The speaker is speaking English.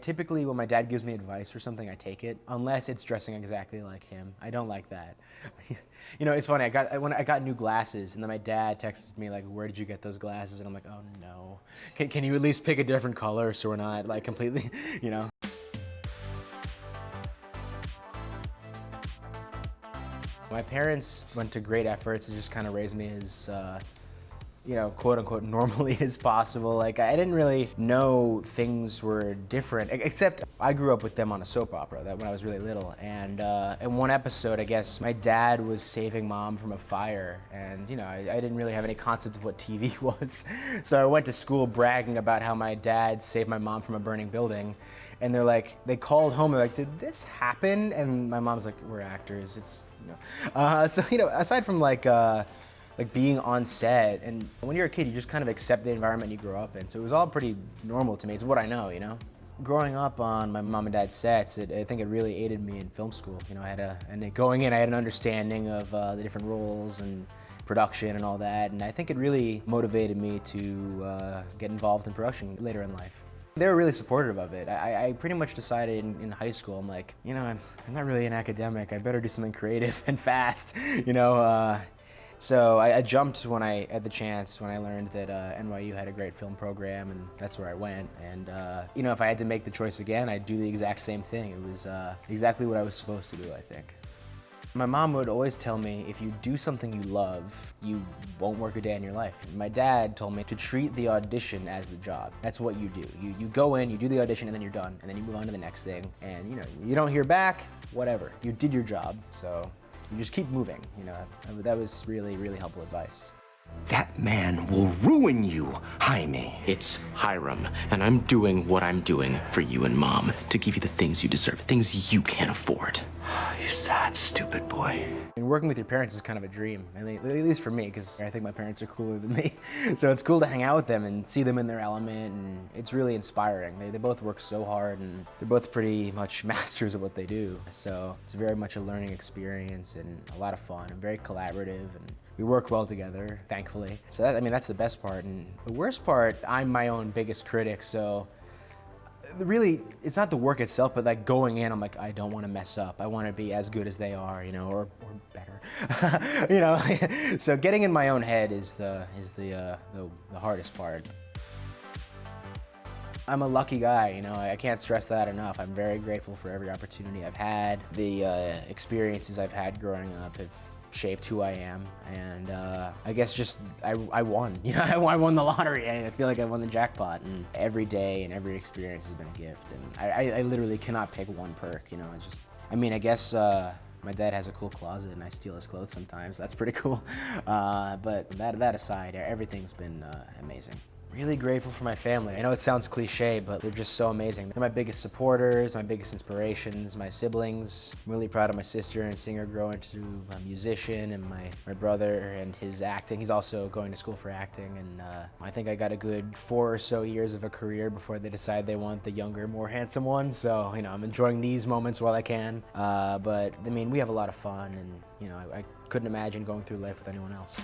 Typically when my dad gives me advice or something, I take it, unless it's dressing exactly like him. I don't like that. You know, it's funny, when I got new glasses, and then my dad texted me like, where did you get those glasses? And I'm like, oh no. Can you at least pick a different color so we're not like completely, you know? My parents went to great efforts to just kind of raise me as, you know, quote unquote, normally as possible. Like, I didn't really know things were different, except I grew up with them on a soap opera when I was really little. And in one episode, I guess, my dad was saving mom from a fire. And, you know, I didn't really have any concept of what TV was. So I went to school bragging about how my dad saved my mom from a burning building. And they called home, they're like, did this happen? And my mom's like, we're actors, it's, you know. So, you know, aside from like being on set, and when you're a kid, you just kind of accept the environment you grow up in. So it was all pretty normal to me. It's what I know, you know? Growing up on my mom and dad's sets, I think it really aided me in film school. You know, going in, I had an understanding of the different roles and production and all that, and I think it really motivated me to get involved in production later in life. They were really supportive of it. I pretty much decided in high school, I'm like, you know, I'm not really an academic. I better do something creative and fast, you know? So I jumped when I had the chance, when I learned that NYU had a great film program, and that's where I went. And you know, if I had to make the choice again, I'd do the exact same thing. It was exactly what I was supposed to do, I think. My mom would always tell me, if you do something you love, you won't work a day in your life. My dad told me to treat the audition as the job. That's what you do. You go in, you do the audition, and then you're done. And then you move on to the next thing. And you know, you don't hear back, whatever. You did your job, so you just keep moving. You know, that was really, really helpful advice. That man will ruin you, Jaime. It's Hiram, and I'm doing what I'm doing for you and Mom to give you the things you deserve, things you can't afford. You sad, stupid boy. And working with your parents is kind of a dream, at least for me, because I think my parents are cooler than me. So it's cool to hang out with them and see them in their element, and it's really inspiring. They both work so hard, and they're both pretty much masters of what they do. So it's very much a learning experience and a lot of fun and very collaborative, and we work well together, thankfully. So that's the best part. And the worst part, I'm my own biggest critic, so really, it's not the work itself, but like going in, I'm like, I don't want to mess up. I want to be as good as they are, you know, or better, you know. So getting in my own head is the hardest part. I'm a lucky guy, you know, I can't stress that enough. I'm very grateful for every opportunity I've had. The experiences I've had growing up have shaped who I am, and I guess just I won. You know, I won the lottery. I feel like I won the jackpot, and every day and every experience has been a gift. And I literally cannot pick one perk. You know, I guess my dad has a cool closet, and I steal his clothes sometimes. That's pretty cool. But that aside, everything's been amazing. Really grateful for my family. I know it sounds cliche, but they're just so amazing. They're my biggest supporters, my biggest inspirations, my siblings. I'm really proud of my sister and seeing her grow into a musician, and my brother and his acting. He's also going to school for acting, and I think I got a good 4 or so years of a career before they decide they want the younger, more handsome one. So, you know, I'm enjoying these moments while I can. But I mean, we have a lot of fun, and you know, I couldn't imagine going through life with anyone else.